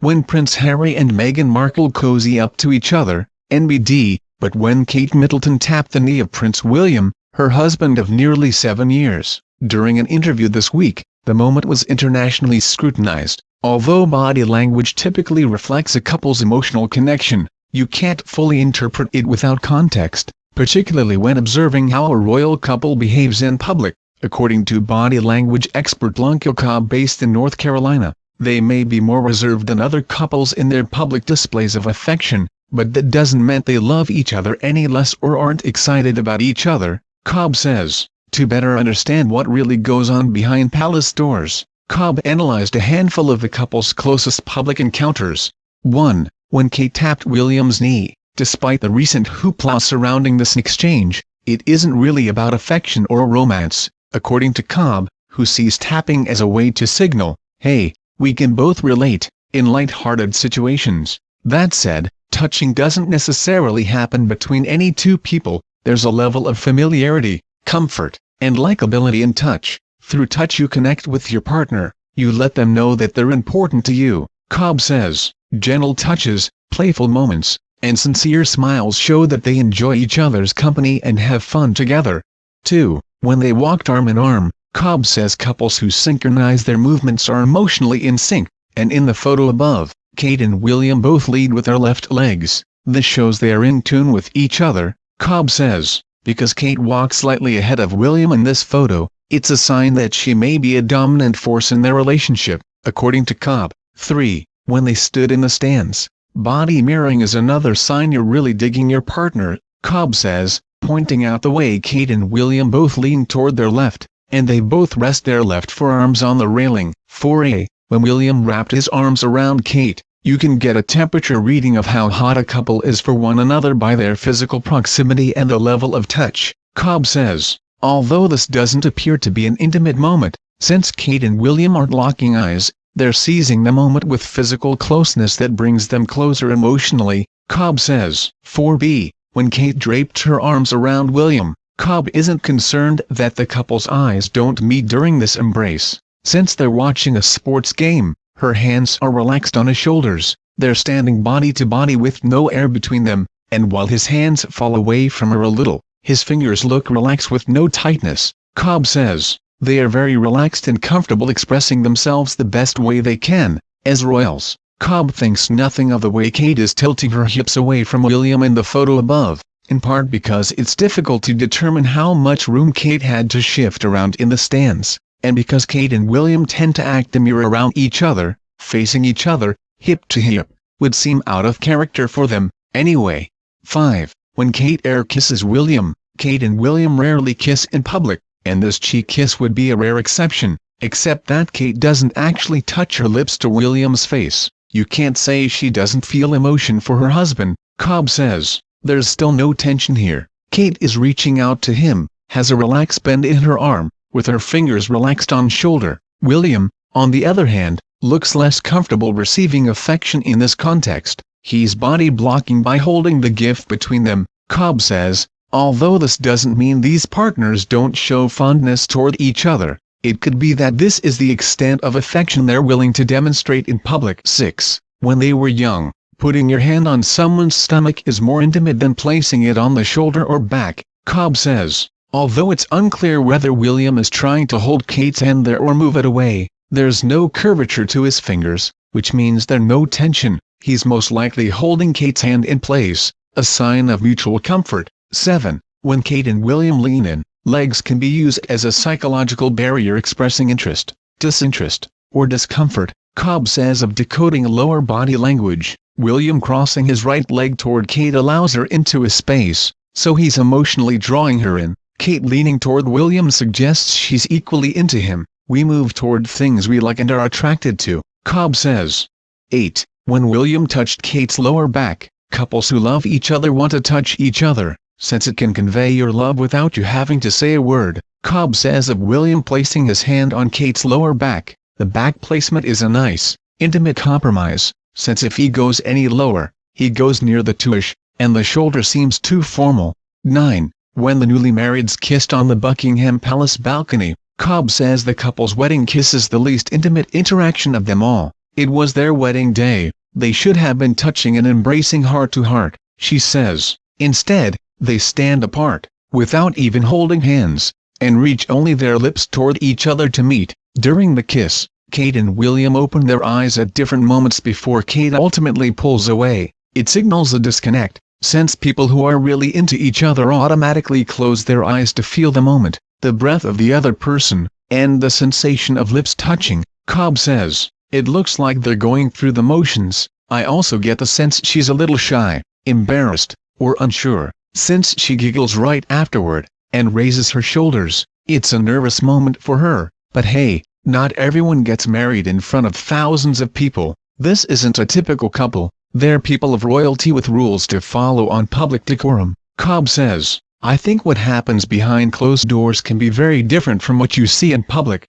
when Prince Harry and Meghan Markle cozy up to each other, NBD, but when Kate Middleton tapped the knee of Prince William, her husband of nearly 7 years. During an interview this week, the moment was internationally scrutinized. Although body language typically reflects a couple's emotional connection, you can't fully interpret it without context, particularly when observing how a royal couple behaves in public. According to body language expert Cobb based in North Carolina, they may be more reserved than other couples in their public displays of affection, but that doesn't mean they love each other any less or aren't excited about each other, Cobb says. To better understand what really goes on behind palace doors, Cobb analyzed a handful of the couple's closest public encounters. 1. When Kate tapped William's knee. Despite the recent hoopla surrounding this exchange, it isn't really about affection or romance, according to Cobb, who sees tapping as a way to signal, "Hey, we can both relate," in light-hearted situations. That said, touching doesn't necessarily happen between any two people. There's a level of familiarity, comfort, and likability in touch. Through touch you connect with your partner, you let them know that they're important to you, Cobb says. Gentle touches, playful moments, and sincere smiles show that they enjoy each other's company and have fun together. 2. When they walked arm in arm, Cobb says couples who synchronize their movements are emotionally in sync, and in the photo above, Kate and William both lead with their left legs. This shows they are in tune with each other, Cobb says. Because Kate walks slightly ahead of William in this photo, it's a sign that she may be a dominant force in their relationship, according to Cobb. 3. When they stood in the stands. Body mirroring is another sign you're really digging your partner, Cobb says, pointing out the way Kate and William both lean toward their left, and they both rest their left forearms on the railing. 4a. When William wrapped his arms around Kate, you can get a temperature reading of how hot a couple is for one another by their physical proximity and the level of touch, Cobb says. Although this doesn't appear to be an intimate moment, since Kate and William aren't locking eyes, they're seizing the moment with physical closeness that brings them closer emotionally, Cobb says. 4b. When Kate draped her arms around William, Cobb isn't concerned that the couple's eyes don't meet during this embrace. Since they're watching a sports game, her hands are relaxed on his shoulders, they're standing body to body with no air between them, and while his hands fall away from her a little, his fingers look relaxed with no tightness, Cobb says. They are very relaxed and comfortable expressing themselves the best way they can, as royals. Cobb thinks nothing of the way Kate is tilting her hips away from William in the photo above, in part because it's difficult to determine how much room Kate had to shift around in the stands, and because Kate and William tend to act a mirror around each other, facing each other, hip to hip, would seem out of character for them, anyway. 5. When Kate air kisses William. Kate and William rarely kiss in public, and this cheek kiss would be a rare exception, except that Kate doesn't actually touch her lips to William's face. You can't say she doesn't feel emotion for her husband, Cobb says. There's still no tension here. Kate is reaching out to him, has a relaxed bend in her arm, with her fingers relaxed on shoulder. William, on the other hand, looks less comfortable receiving affection in this context. He's body blocking by holding the gift between them, Cobb says. Although this doesn't mean these partners don't show fondness toward each other, it could be that this is the extent of affection they're willing to demonstrate in public. 6. When they were young, putting your hand on someone's stomach is more intimate than placing it on the shoulder or back, Cobb says. Although it's unclear whether William is trying to hold Kate's hand there or move it away, there's no curvature to his fingers, which means there's no tension. He's most likely holding Kate's hand in place, a sign of mutual comfort. 7. When Kate and William lean in, legs can be used as a psychological barrier expressing interest, disinterest, or discomfort, Cobb says of decoding lower body language. William crossing his right leg toward Kate allows her into a space, so he's emotionally drawing her in. Kate leaning toward William suggests she's equally into him. We move toward things we like and are attracted to, Cobb says. 8. When William touched Kate's lower back. Couples who love each other want to touch each other, since it can convey your love without you having to say a word, Cobb says of William placing his hand on Kate's lower back. The back placement is a nice, intimate compromise, since if he goes any lower, he goes near the two-ish, and the shoulder seems too formal. 9. When the newly marrieds kissed on the Buckingham Palace balcony. Cobb says the couple's wedding kiss is the least intimate interaction of them all. It was their wedding day, they should have been touching and embracing heart to heart, she says. Instead, they stand apart, without even holding hands, and reach only their lips toward each other to meet. During the kiss, Kate and William open their eyes at different moments before Kate ultimately pulls away. It signals a disconnect, since people who are really into each other automatically close their eyes to feel the moment, the breath of the other person, and the sensation of lips touching. Cobb says, "It looks like they're going through the motions. I also get the sense she's a little shy, embarrassed, or unsure, since she giggles right afterward, and raises her shoulders. It's a nervous moment for her, but hey, not everyone gets married in front of thousands of people. This isn't a typical couple, they're people of royalty with rules to follow on public decorum." Cobb says, "I think what happens behind closed doors can be very different from what you see in public."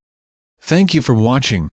Thank you for watching.